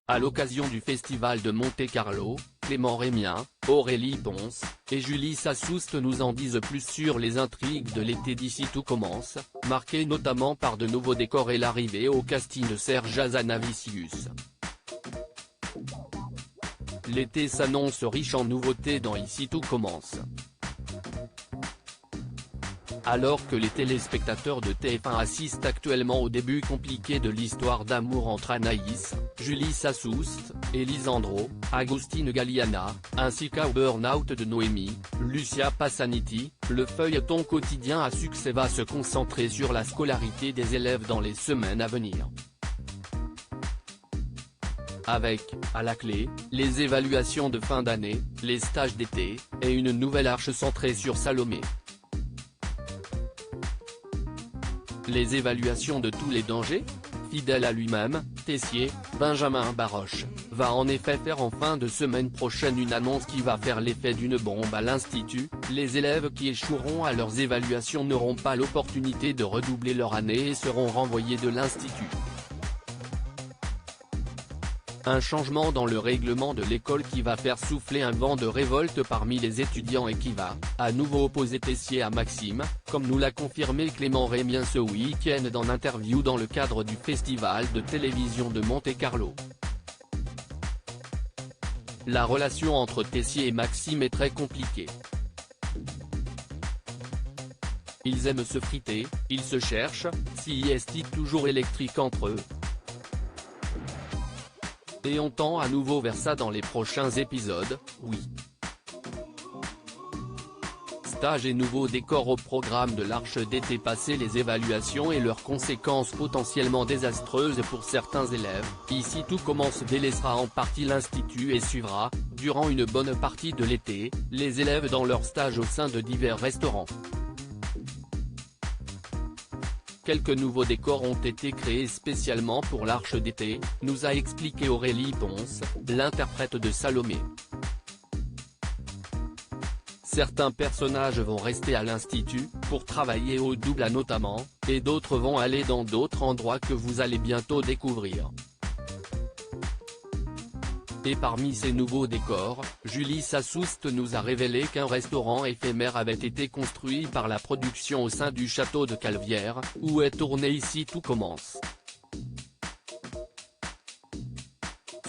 À l'occasion du festival de Monte-Carlo, Clément Rémien, Aurélie Ponce, et Julie Sassoust nous en disent plus sur les intrigues de l'été d'ici tout commence, marquées notamment par de nouveaux décors et l'arrivée au casting de Serge Hazanavicius. L'été s'annonce riche en nouveautés dans Ici tout commence. Alors que les téléspectateurs de TF1 assistent actuellement au début compliqué de l'histoire d'amour entre Anaïs, Julie Sassoust, et Lisandro, Agostine Galliana, ainsi qu'au burn-out de Noémie, Lucia Passaniti, le feuilleton quotidien à succès va se concentrer sur la scolarité des élèves dans les semaines à venir. Avec, à la clé, les évaluations de fin d'année, les stages d'été, et une nouvelle arche centrée sur Salomé. Les évaluations de tous les dangers ? Fidèle à lui-même, Tessier, Benjamin Baroche, va en effet faire en fin de semaine prochaine une annonce qui va faire l'effet d'une bombe à l'Institut. Les élèves qui échoueront à leurs évaluations n'auront pas l'opportunité de redoubler leur année et seront renvoyés de l'Institut. Un changement dans le règlement de l'école qui va faire souffler un vent de révolte parmi les étudiants et qui va, à nouveau opposer Tessier à Maxime, comme nous l'a confirmé Clément Rémien ce week-end dans une interview dans le cadre du festival de télévision de Monte-Carlo. La relation entre Tessier et Maxime est très compliquée. Ils aiment se friter, ils se cherchent, si est-il toujours électrique entre eux. Et on tend à nouveau vers ça dans les prochains épisodes, oui. Stage et nouveaux décors au programme de l'Arche d'été. Passé les évaluations et leurs conséquences potentiellement désastreuses pour certains élèves, Ici tout commence délaissera en partie l'Institut et suivra, durant une bonne partie de l'été, les élèves dans leur stage au sein de divers restaurants. Quelques nouveaux décors ont été créés spécialement pour l'Arche d'été, nous a expliqué Aurélie Ponce, l'interprète de Salomé. Certains personnages vont rester à l'Institut, pour travailler au double notamment, et d'autres vont aller dans d'autres endroits que vous allez bientôt découvrir. Et parmi ces nouveaux décors, Julie Sassoust nous a révélé qu'un restaurant éphémère avait été construit par la production au sein du château de Calvière, où est tourné Ici tout commence.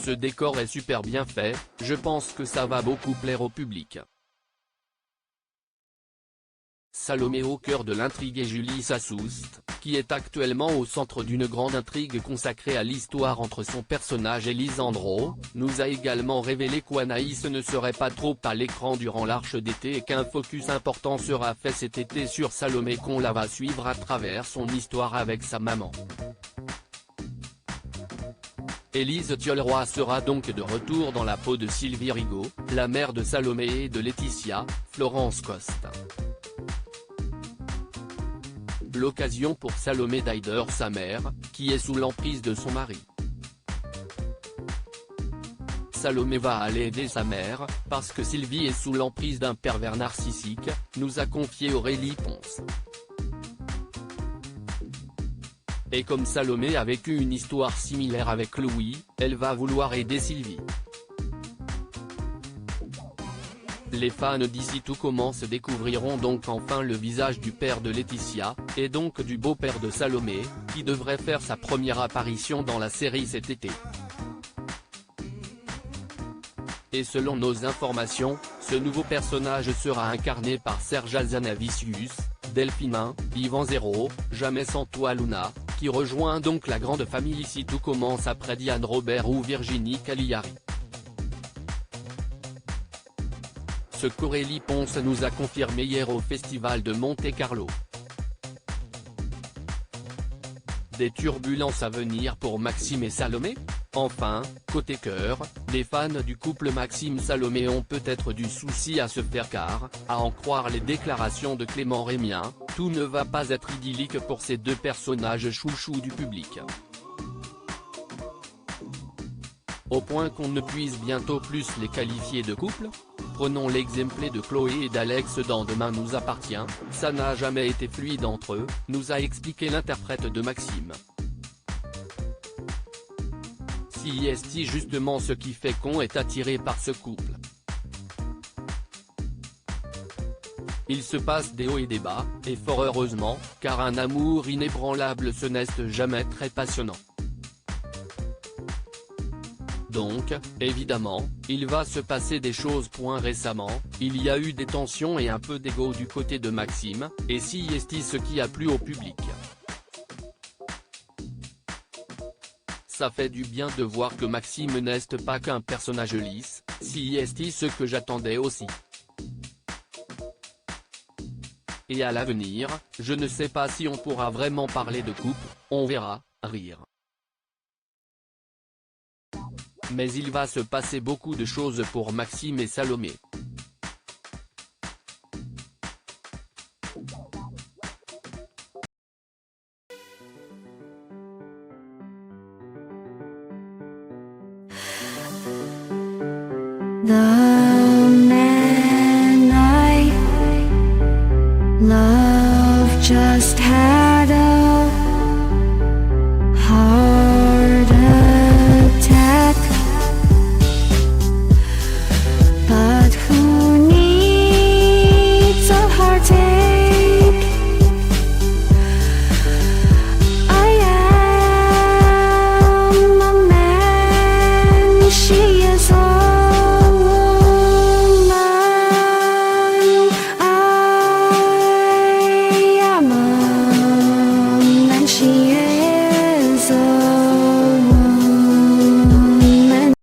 Ce décor est super bien fait, je pense que ça va beaucoup plaire au public. Salomé au cœur de l'intrigue et Julie Sassoust, qui est actuellement au centre d'une grande intrigue consacrée à l'histoire entre son personnage et Lisandro, nous a également révélé qu'Anaïs ne serait pas trop à l'écran durant l'Arche d'été et qu'un focus important sera fait cet été sur Salomé qu'on la va suivre à travers son histoire avec sa maman. Élise Thiolroy sera donc de retour dans la peau de Sylvie Rigaud, la mère de Salomé et de Laetitia, Florence Coste. L'occasion pour Salomé d'aider sa mère, qui est sous l'emprise de son mari. Salomé va aller aider sa mère, parce que Sylvie est sous l'emprise d'un pervers narcissique, nous a confié Aurélie Ponce. Et comme Salomé a vécu une histoire similaire avec Louis, elle va vouloir aider Sylvie. Les fans d'Ici tout commence découvriront donc enfin le visage du père de Laetitia, et donc du beau-père de Salomé, qui devrait faire sa première apparition dans la série cet été. Et selon nos informations, ce nouveau personnage sera incarné par Serge Hazanavicius, Delphinin, Yvan Zéro, Jamais sans toi Luna, qui rejoint donc la grande famille Ici tout commence après Diane Robert ou Virginie Cagliari. Ce qu'Aurélie Ponce nous a confirmé hier au festival de Monte-Carlo. Des turbulences à venir pour Maxime et Salomé ? Enfin, côté cœur, les fans du couple Maxime-Salomé ont peut-être du souci à se faire car, à en croire les déclarations de Clément Rémien, tout ne va pas être idyllique pour ces deux personnages chouchous du public. Au point qu'on ne puisse bientôt plus les qualifier de couple ? Prenons l'exemple de Chloé et d'Alex dans Demain nous appartient, ça n'a jamais été fluide entre eux, nous a expliqué l'interprète de Maxime. Si est justement ce qui fait qu'on est attiré par ce couple. Il se passe des hauts et des bas, et fort heureusement, car un amour inébranlable ce n'est jamais très passionnant. Donc, évidemment, il va se passer des choses. Récemment, il y a eu des tensions et un peu d'ego du côté de Maxime, et si est ce qui a plu au public. Ça fait du bien de voir que Maxime n'est pas qu'un personnage lisse, si est ce que j'attendais aussi. Et à l'avenir, je ne sais pas si on pourra vraiment parler de couple, on verra, rire. Mais il va se passer beaucoup de choses pour Maxime et Salomé. 나